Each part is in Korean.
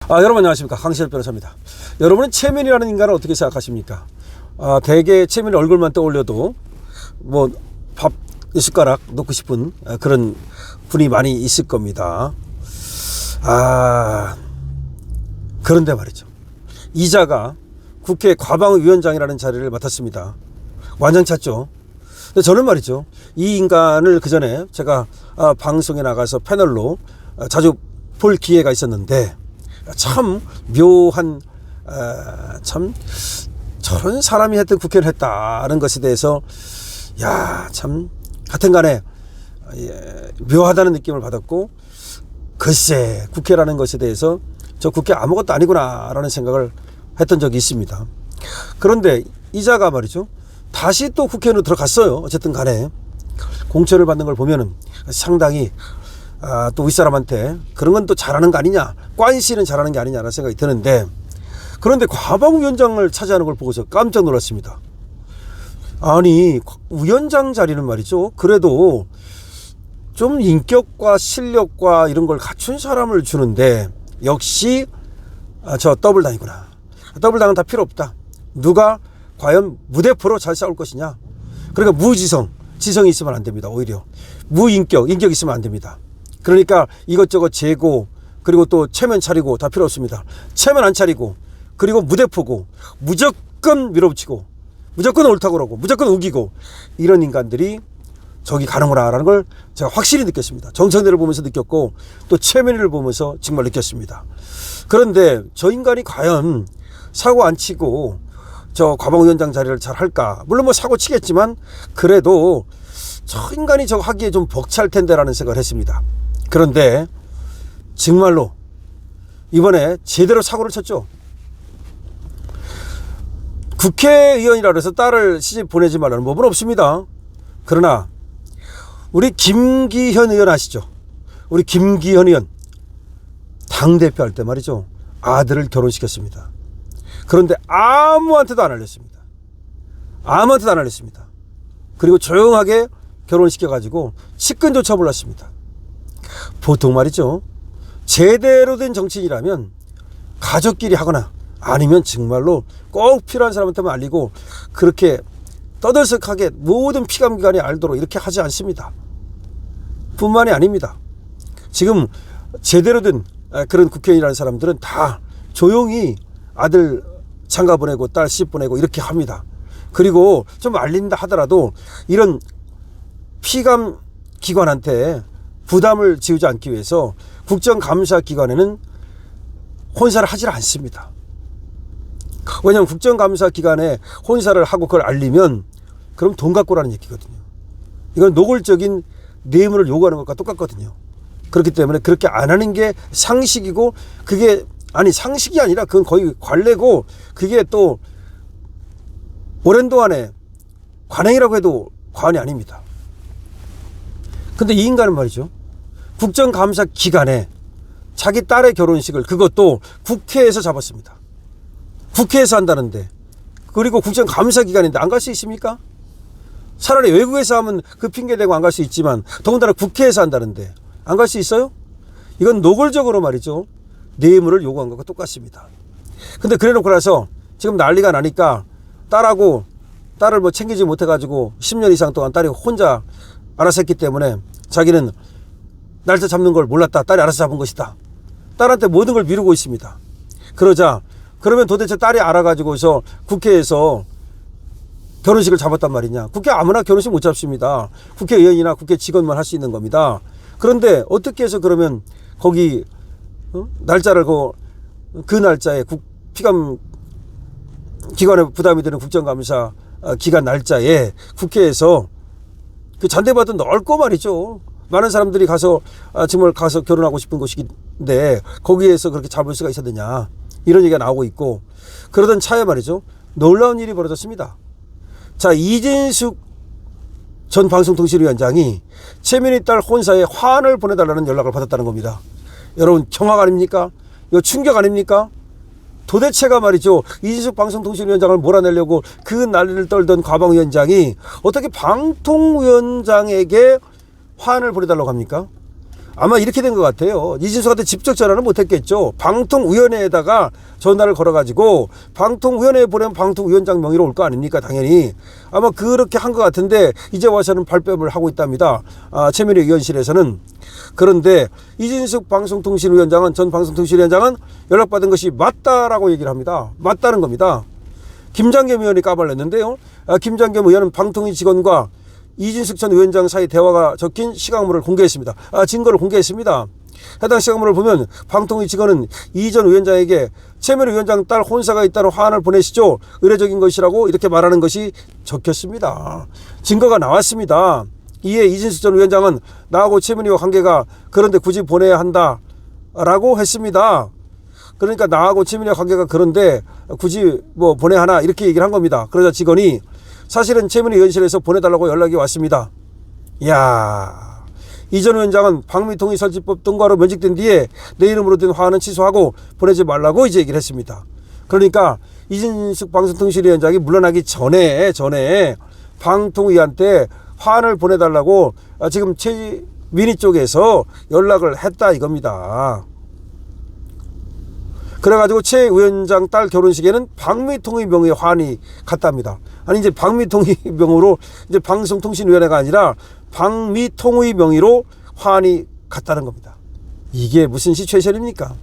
여러분 안녕하십니까, 강시열 변호사입니다. 여러분은 최면이라는 인간을 어떻게 생각하십니까? 대개 최면이 얼굴만 떠올려도 뭐 밥 숟가락 놓고 싶은 그런 분이 많이 있을 겁니다. 그런데 말이죠, 이자가 국회 과방위원장이라는 자리를 맡았습니다. 완전 찼죠. 근데 저는 말이죠, 이 인간을 그 전에 제가 방송에 나가서 패널로 자주 볼 기회가 있었는데, 참 묘한, 참 저런 사람이 했던 국회를 했다는 것에 대해서 참 하여튼간에 묘하다는 느낌을 받았고, 글쎄 국회라는 것에 대해서 저 국회 아무것도 아니구나 라는 생각을 했던 적이 있습니다. 그런데 이자가 말이죠, 다시 또 국회로 들어갔어요. 어쨌든 간에 공천을 받는 걸 보면은 상당히 또 윗사람한테 그런 건 또 잘하는 거 아니냐, 꽌씨는 잘하는 게 아니냐라는 생각이 드는데, 그런데 과방위원장을 차지하는 걸 보고서 깜짝 놀랐습니다. 아니, 위원장 자리는 말이죠, 그래도 좀 인격과 실력과 이런 걸 갖춘 사람을 주는데, 역시 저 더블당이구나. 더블당은 다 필요 없다. 누가 과연 무대포로 잘 싸울 것이냐. 그러니까 무지성, 지성이 있으면 안 됩니다. 오히려 무인격, 인격 있으면 안 됩니다. 그러니까 이것저것 재고, 그리고 또 체면 차리고 다 필요 없습니다. 체면 안 차리고, 그리고 무대포고, 무조건 밀어붙이고, 무조건 옳다고 그러고, 무조건 우기고, 이런 인간들이 저기 가는구나 라는 걸 제가 확실히 느꼈습니다. 정청래를 보면서 느꼈고, 또 최면희를 보면서 정말 느꼈습니다. 그런데 저 인간이 과연 사고 안 치고 저 과방위원장 자리를 잘 할까? 물론 뭐 사고 치겠지만 그래도 저 인간이 저거 하기에 좀 벅찰 텐데 라는 생각을 했습니다. 그런데 정말로 이번에 제대로 사고를 쳤죠. 국회의원이라 해서 딸을 시집 보내지 말라는 법은 없습니다. 그러나 우리 김기현 의원 아시죠? 우리 김기현 의원 당대표 할 때 말이죠, 아들을 결혼시켰습니다. 그런데 아무한테도 안 알렸습니다. 아무한테도 안 알렸습니다. 그리고 조용하게 결혼시켜가지고 측근조차 몰랐습니다. 보통 말이죠, 제대로 된 정치인이라면 가족끼리 하거나 아니면 정말로 꼭 필요한 사람한테만 알리고, 그렇게 떠들썩하게 모든 피감기관이 알도록 이렇게 하지 않습니다. 뿐만이 아닙니다. 지금 제대로 된 그런 국회의원이라는 사람들은 다 조용히 아들 장가 보내고 딸 시집 보내고 이렇게 합니다. 그리고 좀 알린다 하더라도 이런 피감 기관한테 부담을 지우지 않기 위해서 국정감사 기관에는 혼사를 하질 않습니다. 왜냐하면 국정감사 기관에 혼사를 하고 그걸 알리면 그럼 돈 갖고라는 얘기거든요. 이건 노골적인 뇌물을 요구하는 것과 똑같거든요. 그렇기 때문에 그렇게 안 하는 게 상식이고, 그게 아니 상식이 아니라 그건 거의 관례고, 그게 또 오랜 동안에 관행이라고 해도 과언이 아닙니다. 근데 이 인간은 말이죠, 국정감사 기간에 자기 딸의 결혼식을, 그것도 국회에서 잡았습니다. 국회에서 한다는데, 그리고 국정감사 기간인데 안 갈 수 있습니까? 차라리 외국에서 하면 그 핑계 대고 안 갈 수 있지만 더군다나 국회에서 한다는데 안 갈 수 있어요? 이건 노골적으로 말이죠, 뇌물을 요구한 것과 똑같습니다. 근데 그래놓고 나서 지금 난리가 나니까 딸을 뭐 챙기지 못해가지고 10년 이상 동안 딸이 혼자 알아서 했기 때문에 자기는 날짜 잡는 걸 몰랐다, 딸이 알아서 잡은 것이다, 딸한테 모든 걸 미루고 있습니다. 그러자 그러면 도대체 딸이 알아가지고서 국회에서 결혼식을 잡았단 말이냐. 국회 아무나 결혼식 못 잡습니다. 국회의원이나 국회 직원만 할 수 있는 겁니다. 그런데 어떻게 해서 그러면 거기 날짜를 그 날짜에 피감 기관에 부담이 되는 국정감사 기간 날짜에 국회에서 그 잔대받은 넓고 말이죠, 많은 사람들이 정말 가서 결혼하고 싶은 곳인데 거기에서 그렇게 잡을 수가 있었느냐, 이런 얘기가 나오고 있고, 그러던 차에 말이죠, 놀라운 일이 벌어졌습니다. 자, 이진숙 전 방송통신위원장이 최면희 딸 혼사에 화환을 보내달라는 연락을 받았다는 겁니다. 여러분, 경악 아닙니까? 이거 충격 아닙니까? 도대체가 말이죠, 이진숙 방송통신위원장을 몰아내려고 그 난리를 떨던 과방위원장이 어떻게 방통위원장에게 화환을 보내달라고 합니까? 아마 이렇게 된 것 같아요. 이진숙한테 직접 전화는 못했겠죠. 방통위원회에다가 전화를 걸어가지고 방통위원회에 보내면 방통위원장 명의로 올 거 아닙니까? 당연히. 아마 그렇게 한 것 같은데 이제 와서는 발뺌을 하고 있답니다. 최민희 의원실에서는. 그런데 이진숙 방송통신위원장은, 전 방송통신위원장은 연락받은 것이 맞다라고 얘기를 합니다. 맞다는 겁니다. 김장겸 의원이 까발렸는데요. 김장겸 의원은 방통위 직원과 이진숙 전 위원장 사이 대화가 적힌 시각물을 공개했습니다. 증거를 공개했습니다. 해당 시각물을 보면 방통위 직원은 이 전 위원장에게 최민희 위원장 딸 혼사가 있다는 화환을 보내시죠. 의례적인 것이라고 이렇게 말하는 것이 적혔습니다. 증거가 나왔습니다. 이에 이진숙 전 위원장은 나하고 최민희와 관계가 그런데 굳이 보내야 한다라고 했습니다. 그러니까 나하고 최민희와 관계가 그런데 굳이 뭐 보내야 하나 이렇게 얘기를 한 겁니다. 그러자 직원이 사실은 최민희 의원실에서 보내달라고 연락이 왔습니다. 이야, 이 전 위원장은 방미통일 설치법 통과로 면직된 뒤에 내 이름으로 된 화환은 취소하고 보내지 말라고 이제 얘기를 했습니다. 그러니까 이진숙 방송통신위원장이 물러나기 전에 방통위한테 화환을 보내달라고 지금 최민희 쪽에서 연락을 했다 이겁니다. 그래가지고 최 위원장 딸 결혼식에는 방미통의 명의의 화환이 갔답니다. 아니 이제 방미통의 명으로 이제 방송통신위원회가 아니라 방미통의 명의로 화환이 갔다는 겁니다. 이게 무슨 시츄에이션입니까?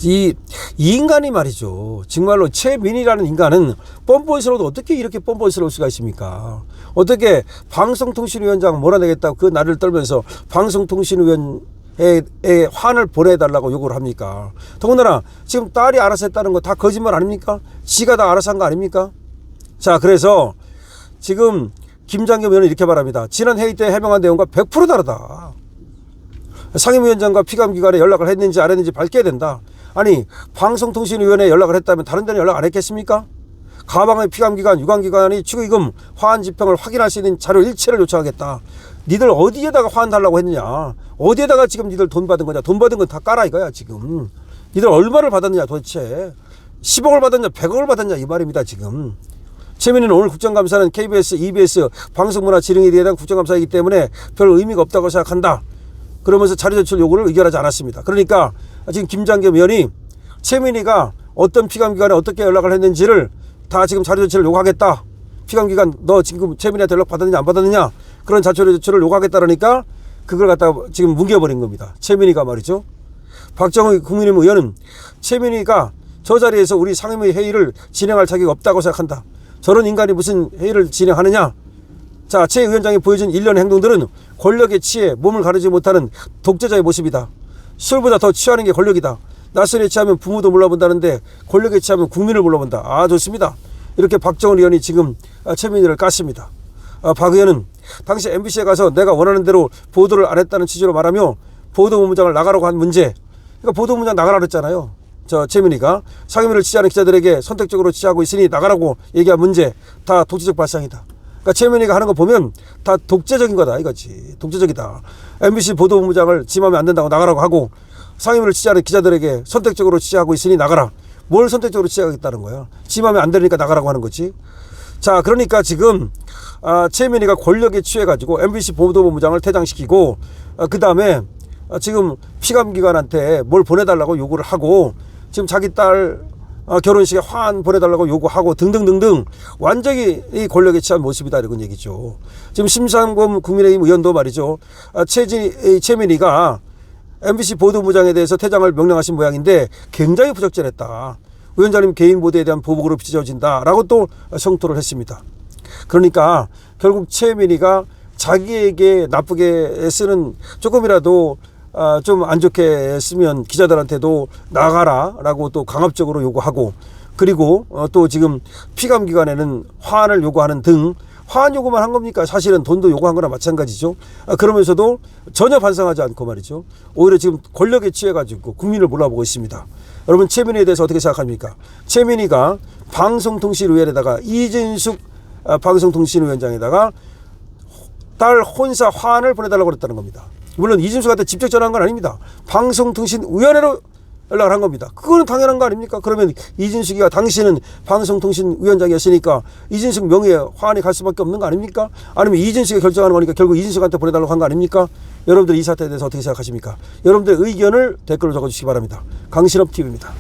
이 인간이 말이죠. 정말로 최민희라는 인간은 뻔뻔스러워도 어떻게 이렇게 뻔뻔스러울 수가 있습니까? 어떻게 방송통신위원장 몰아내겠다고 그 날을 떨면서 방송통신위원회에 화환을 보내달라고 요구를 합니까? 더군다나 지금 딸이 알아서 했다는 거 다 거짓말 아닙니까? 지가 다 알아서 한 거 아닙니까? 자, 그래서 지금 김장겸 의원은 이렇게 말합니다. 지난 회의 때 해명한 내용과 100% 다르다. 상임위원장과 피감기관에 연락을 했는지 안 했는지 밝혀야 된다. 아니 방송통신위원회에 연락을 했다면 다른 데는 연락 안 했겠습니까? 가방의 피감기관, 유관기관이 축의금, 화환 집행을 확인할 수 있는 자료 일체를 요청하겠다. 니들 어디에다가 화환 달라고 했느냐? 어디에다가 지금 니들 돈 받은 거냐? 돈 받은 건 다 까라 이거야 지금. 니들 얼마를 받았느냐 도대체. 10억을 받았냐 100억을 받았냐 이 말입니다 지금. 최민희는 오늘 국정감사는 KBS, EBS 방송문화지능에 대한 국정감사이기 때문에 별 의미가 없다고 생각한다. 그러면서 자료 제출 요구를 의결하지 않았습니다. 그러니까 지금 김장겸 의원이 최민희가 어떤 피감기관에 어떻게 연락을 했는지를 다 지금 자료 제출을 요구하겠다. 피감기관 너 지금 최민희한테 연락 받았느냐 안 받았느냐 그런 자료 제출을 요구하겠다 그러니까 그걸 갖다가 지금 뭉개버린 겁니다. 최민희가 말이죠. 박정희 국민의힘 의원은 최민희가 저 자리에서 우리 상임위 회의를 진행할 자격이 없다고 생각한다. 저런 인간이 무슨 회의를 진행하느냐. 자, 최 위원장이 보여준 일련의 행동들은 권력에 취해 몸을 가르지 못하는 독재자의 모습이다. 술보다 더 취하는 게 권력이다. 낯설에 취하면 부모도 몰라본다는데 권력에 취하면 국민을 몰라본다. 좋습니다. 이렇게 박정훈 의원이 지금 최민희를 깠습니다. 박 의원은 당시 MBC에 가서 내가 원하는 대로 보도를 안 했다는 취지로 말하며 보도본부장을 나가라고 한 문제. 그러니까 보도본부장 나가라 그랬잖아요. 최민희가 상임위를 취재하는 기자들에게 선택적으로 취재하고 있으니 나가라고 얘기한 문제 다 독재적 발상이다. 그러니까 최민희가 하는 거 보면 다 독재적인 거다 이거지. 독재적이다. MBC 보도본부장을 지 맘에 안 된다고 나가라고 하고 상임위를 취재하는 기자들에게 선택적으로 취재하고 있으니 나가라. 뭘 선택적으로 취재하겠다는 거야. 지 맘에 안 되니까 나가라고 하는 거지. 자, 그러니까 지금 최민희가 권력에 취해가지고 MBC 보도본부장을 퇴장시키고 그 다음에 지금 피감기관한테 뭘 보내달라고 요구를 하고 지금 자기 딸 결혼식에 화환 보내달라고 요구하고 등등등등 완전히 이 권력에 취한 모습이다 이런 얘기죠. 지금 심상범 국민의힘 의원도 말이죠. 최민희가 MBC 보도부장에 대해서 퇴장을 명령하신 모양인데 굉장히 부적절했다. 위원장님 개인 보도에 대한 보복으로 빚어진다라고 또 성토를 했습니다. 그러니까 결국 최민희가 자기에게 나쁘게 쓰는 조금이라도 좀 안 좋게 쓰면 기자들한테도 나가라 라고 또 강압적으로 요구하고 그리고 또 지금 피감기관에는 화환을 요구하는 등 화환 요구만 한 겁니까? 사실은 돈도 요구한 거나 마찬가지죠. 그러면서도 전혀 반성하지 않고 말이죠. 오히려 지금 권력에 취해가지고 국민을 몰아보고 있습니다. 여러분 최민희에 대해서 어떻게 생각합니까? 최민희가 방송통신위원회에다가 이진숙 방송통신위원장에다가 딸 혼사 화환을 보내달라고 그랬다는 겁니다. 물론 이진숙한테 직접 전화한 건 아닙니다. 방송통신위원회로 연락을 한 겁니다. 그거는 당연한 거 아닙니까? 그러면 이진숙이가 당신은 방송통신위원장이었으니까 이진숙 명예에 화환이 갈 수밖에 없는 거 아닙니까? 아니면 이진숙이 결정하는 거니까 결국 이진숙한테 보내달라고 한 거 아닙니까? 여러분들 이 사태에 대해서 어떻게 생각하십니까? 여러분들의 의견을 댓글로 적어주시기 바랍니다. 강신업 TV입니다.